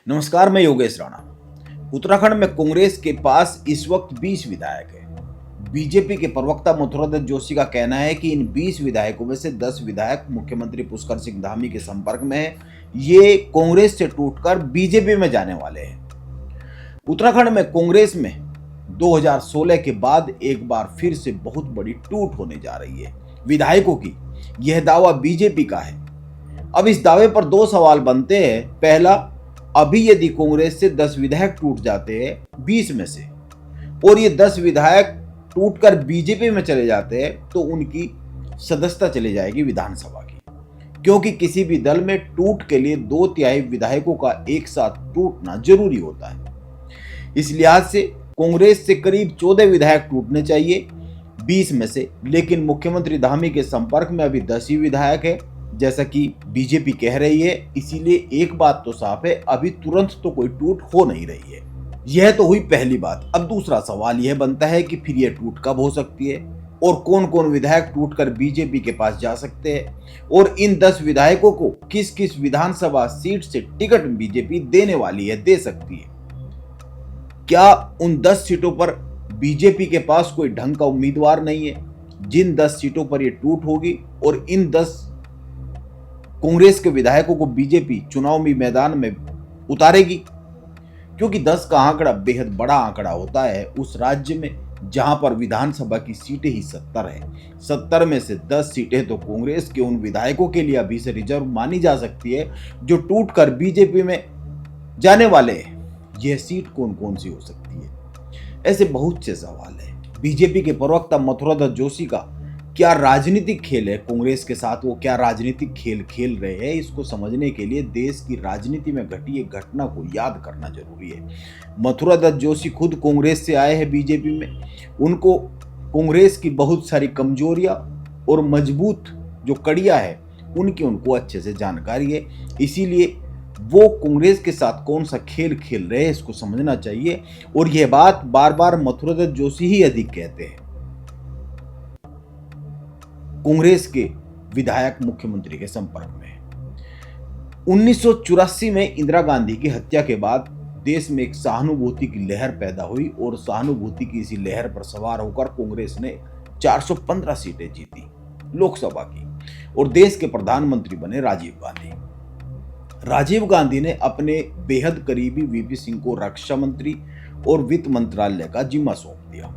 नमस्कार, मैं योगेश राणा। उत्तराखंड में कांग्रेस के पास इस वक्त 20 विधायक हैं। बीजेपी के प्रवक्ता मथुरादत्त जोशी का कहना है कि इन 20 विधायकों में से 10 विधायक मुख्यमंत्री पुष्कर सिंह धामी के संपर्क में हैं। ये कांग्रेस से टूटकर बीजेपी में जाने वाले हैं। उत्तराखंड में कांग्रेस में 2016 के बाद एक बार फिर से बहुत बड़ी टूट होने जा रही है विधायकों की। यह दावा बीजेपी का है। अब इस दावे पर दो सवाल बनते हैं। पहला, अभी यदि कांग्रेस से 10 विधायक टूट जाते हैं 20 में से, और ये 10 विधायक टूटकर बीजेपी में चले जाते हैं, तो उनकी सदस्यता चली जाएगी विधानसभा की, क्योंकि किसी भी दल में टूट के लिए 2/3 विधायकों का एक साथ टूटना जरूरी होता है। इस लिहाज से कांग्रेस से करीब 14 विधायक टूटने चाहिए 20 में से, लेकिन मुख्यमंत्री धामी के संपर्क में अभी 10 ही विधायक है, जैसा कि बीजेपी कह रही है। इसीलिए एक बात तो साफ है, अभी तुरंत तो कोई टूट हो नहीं रही है। यह तो हुई पहली बात। अब दूसरा सवाल यह बनता है कि फिर यह टूट कब हो सकती है और कौन कौन विधायक टूटकर बीजेपी के पास जा सकते हैं, और इन 10 विधायकों को किस किस विधानसभा सीट से टिकट बीजेपी देने वाली है, दे सकती है। क्या उन 10 सीटों पर बीजेपी के पास कोई ढंग का उम्मीदवार नहीं है जिन 10 सीटों पर यह टूट होगी, और इन 10 कांग्रेस के विधायकों को बीजेपी चुनावी मैदान में उतारेगी? क्योंकि 10 का आंकड़ा बेहद बड़ा आंकड़ा होता है उस राज्य में जहां पर विधानसभा की सीटें ही 70 है। 70 में से 10 सीटें तो कांग्रेस के उन विधायकों के लिए अभी से रिजर्व मानी जा सकती है जो टूटकर बीजेपी में जाने वाले हैं। यह सीट कौन कौन सी हो सकती है? ऐसे बहुत से सवाल है। बीजेपी के प्रवक्ता मथुरादत्त जोशी का क्या राजनीतिक खेल है कांग्रेस के साथ, वो क्या राजनीतिक खेल खेल रहे हैं, इसको समझने के लिए देश की राजनीति में घटी एक घटना को याद करना जरूरी है। मथुरादत्त जोशी खुद कांग्रेस से आए हैं बीजेपी में। उनको कांग्रेस की बहुत सारी कमजोरियां और मजबूत जो कड़ियां है उनको अच्छे से जानकारी है। इसीलिए वो कांग्रेस के साथ कौन सा खेल खेल रहे हैं इसको समझना चाहिए, और यह बात बार बार मथुरादत्त जोशी ही अधिक कहते हैं। कांग्रेस के विधायक मुख्यमंत्री के संपर्क में 1984 में इंदिरा गांधी की हत्या के बाद देश में एक सहानुभूति की लहर पैदा हुई, और सहानुभूति की इसी लहर पर सवार होकर कांग्रेस ने 415 सीटें जीती लोकसभा की, और देश के प्रधानमंत्री बने राजीव गांधी। राजीव गांधी ने अपने बेहद करीबी वीपी सिंह को रक्षा मंत्री और वित्त मंत्रालय का जिम्मा सौंप दिया।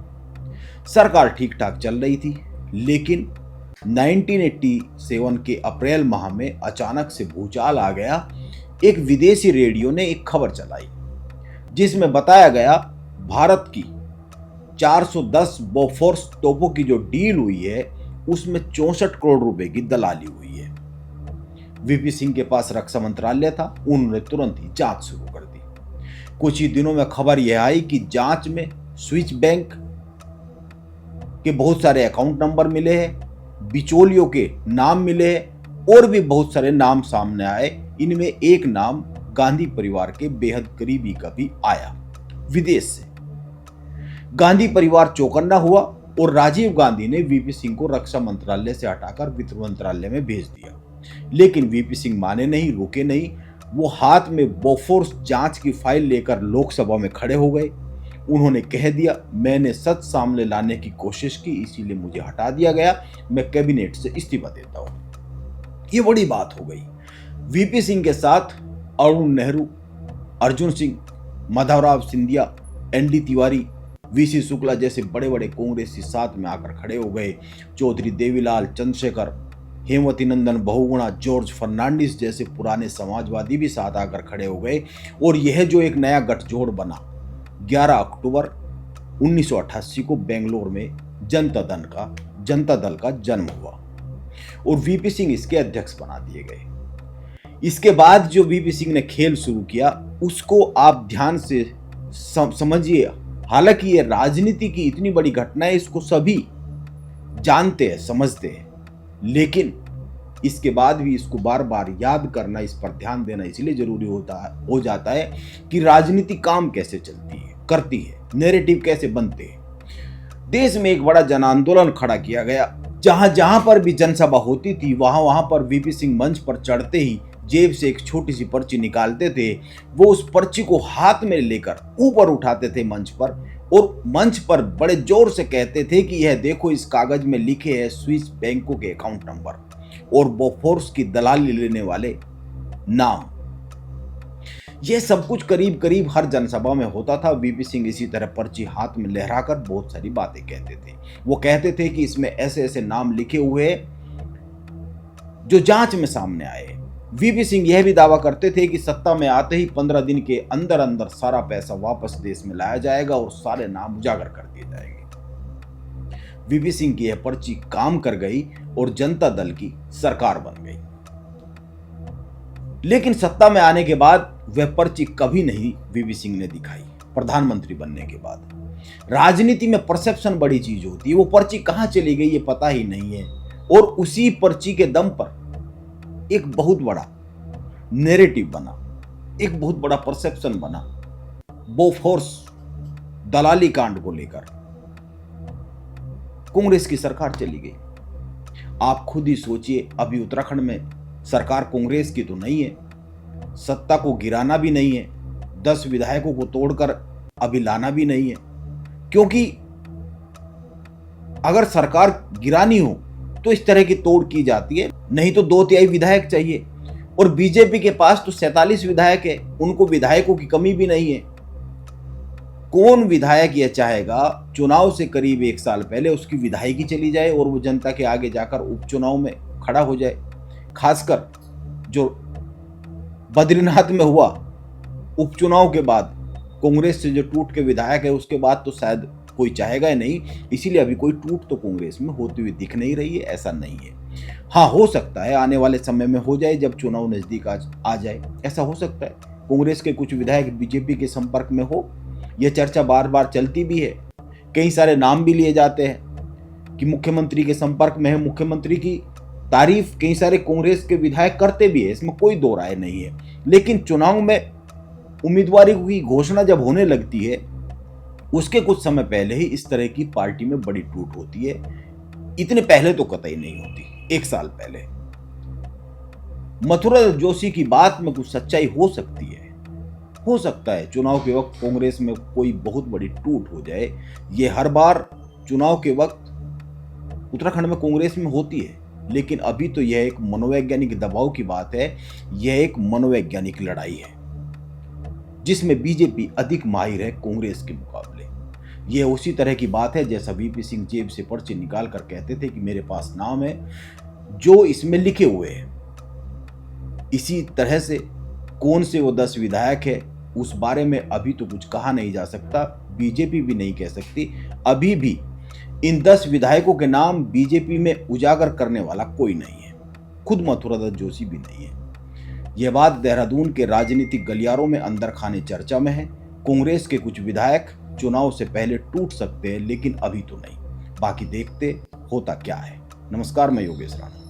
सरकार ठीक ठाक चल रही थी, लेकिन 1987 के अप्रैल माह में अचानक से भूचाल आ गया। एक विदेशी रेडियो ने एक खबर चलाई जिसमें बताया गया भारत की 410 बोफोर्स तोपों की जो डील हुई है उसमें 64 करोड़ रुपए की दलाली हुई है। वीपी सिंह के पास रक्षा मंत्रालय था, उन्होंने तुरंत ही जांच शुरू कर दी। कुछ ही दिनों में खबर यह आई कि जांच में स्विस बैंक के बहुत सारे अकाउंट नंबर मिले हैं, बिचौलियों के नाम मिले हैं, और भी बहुत सारे नाम सामने आए। इनमें एक नाम गांधी परिवार के बेहद करीबी का भी आया विदेश से। गांधी परिवार चौकन्ना हुआ और राजीव गांधी ने वीपी सिंह को रक्षा मंत्रालय से हटाकर वित्त मंत्रालय में भेज दिया। लेकिन वीपी सिंह माने नहीं, रुके नहीं। वो हाथ में बोफोर्स जांच की फाइल लेकर लोकसभा में खड़े हो गए। उन्होंने कह दिया, मैंने सच सामने लाने की कोशिश की, इसीलिए मुझे हटा दिया गया, मैं कैबिनेट से इस्तीफा देता हूं। ये बड़ी बात हो गई। वीपी सिंह के साथ अरुण नेहरू, अर्जुन सिंह, माधवराव सिंधिया, एनडी तिवारी, वीसी शुक्ला जैसे बड़े बड़े कांग्रेसी साथ में आकर खड़े हो गए। चौधरी देवीलाल, चंद्रशेखर, हेमवती नंदन बहुगुणा, जॉर्ज फर्नांडिस जैसे पुराने समाजवादी भी साथ आकर खड़े हो गए, और यह जो एक नया गठजोड़ बना 11 अक्टूबर 1988 को बेंगलोर में जनता दल का जन्म हुआ, और वीपी सिंह इसके अध्यक्ष बना दिए गए। इसके बाद जो वीपी सिंह ने खेल शुरू किया उसको आप ध्यान से समझिए। हालांकि ये राजनीति की इतनी बड़ी घटना है, इसको सभी जानते हैं, समझते हैं, लेकिन इसके बाद भी इसको बार बार याद करना, इस पर ध्यान देना इसलिए जरूरी हो जाता है कि राजनीति काम कैसे चलती है, करती है, नैरेटिव कैसे बनते हैं। देश में एक बड़ा जन आंदोलन खड़ा किया गया। जहां जहां पर भी जनसभा होती थी वहां पर वीपी सिंह मंच पर चढ़ते ही जेब से एक छोटी सी पर्ची निकालते थे, वो उस पर्ची को हाथ में लेकर ऊपर उठाते थे मंच पर, और मंच पर बड़े जोर से कहते थे कि यह देखो, इस कागज में लिखे हैं स्विस बैंकों के अकाउंट नंबर और बोफोर्स की दलाली लेने वाले नाम। यह सब कुछ करीब करीब हर जनसभा में होता था। वीपी सिंह इसी तरह पर्ची हाथ में लहराकर बहुत सारी बातें कहते थे। वो कहते थे कि इसमें ऐसे ऐसे नाम लिखे हुए जो जांच में सामने आए। वीपी सिंह यह भी दावा करते थे कि सत्ता में आते ही 15 दिन के अंदर अंदर सारा पैसा वापस देश में लाया जाएगा और सारे नाम उजागर कर दिए जाएंगे। वीपी सिंह की यह पर्ची काम कर गई और जनता दल की सरकार बन गई। लेकिन सत्ता में आने के बाद वह पर्ची कभी नहीं वीपी सिंह ने दिखाई। प्रधानमंत्री बनने के बाद राजनीति में परसेप्शन बड़ी चीज होती है। वो पर्ची कहां चली गई ये पता ही नहीं है, और उसी पर्ची के दम पर एक बहुत बड़ा नैरेटिव बना, एक बहुत बड़ा परसेप्शन बना बोफोर्स दलाली कांड को लेकर। कांग्रेस की सरकार चली गई। आप खुद ही सोचिए, अभी उत्तराखंड में सरकार कांग्रेस की तो नहीं है, सत्ता को गिराना भी नहीं है, 10 विधायकों को तोड़कर अभी लाना भी नहीं है, क्योंकि अगर सरकार गिरानी हो तो इस तरह की तोड़ की जाती है, नहीं तो 2/3 विधायक चाहिए। और बीजेपी के पास तो 47 विधायक है, उनको विधायकों की कमी भी नहीं है। कौन विधायक यह चाहेगा चुनाव से करीब 1 साल पहले उसकी विधायकी चली जाए और वो जनता के आगे जाकर उपचुनाव में खड़ा हो जाए? खासकर जो बद्रीनाथ में हुआ उपचुनाव के बाद, कांग्रेस से जो टूट के विधायक है, उसके बाद तो शायद कोई चाहेगा ही नहीं। इसीलिए अभी कोई टूट तो कांग्रेस में होती हुई दिख नहीं रही है, ऐसा नहीं है। हाँ, हो सकता है आने वाले समय में हो जाए, जब चुनाव नजदीक आ जाए, ऐसा हो सकता है। कांग्रेस के कुछ विधायक बीजेपी के संपर्क में हो, यह चर्चा बार बार चलती भी है। कई सारे नाम भी लिए जाते हैं कि मुख्यमंत्री के संपर्क में है। मुख्यमंत्री की तारीफ कई सारे कांग्रेस के विधायक करते भी है, इसमें कोई दो राय नहीं है। लेकिन चुनाव में उम्मीदवारी की घोषणा जब होने लगती है, उसके कुछ समय पहले ही इस तरह की पार्टी में बड़ी टूट होती है। इतने पहले तो कतई नहीं होती, 1 साल पहले। मथुरा जोशी की बात में कुछ सच्चाई हो सकती है, हो सकता है चुनाव के वक्त कांग्रेस में कोई बहुत बड़ी टूट हो जाए। ये हर बार चुनाव के वक्त उत्तराखंड में कांग्रेस में होती है, लेकिन अभी तो यह एक मनोवैज्ञानिक दबाव की बात है। यह एक मनोवैज्ञानिक लड़ाई है जिसमें बीजेपी अधिक माहिर है कांग्रेस के मुकाबले। यह उसी तरह की बात है जैसा वीपी सिंह जेब से पर्ची निकाल कर कहते थे कि मेरे पास नाम है जो इसमें लिखे हुए हैं। इसी तरह से कौन से वो 10 विधायक है, उस बारे में अभी तो कुछ कहा नहीं जा सकता, बीजेपी भी नहीं कह सकती। अभी भी इन 10 विधायकों के नाम बीजेपी में उजागर करने वाला कोई नहीं है, खुद मथुरादास जोशी भी नहीं है। यह बात देहरादून के राजनीतिक गलियारों में अंदर खाने चर्चा में है। कांग्रेस के कुछ विधायक चुनाव से पहले टूट सकते हैं, लेकिन अभी तो नहीं। बाकी देखते होता क्या है। नमस्कार, मैं योगेश राणा।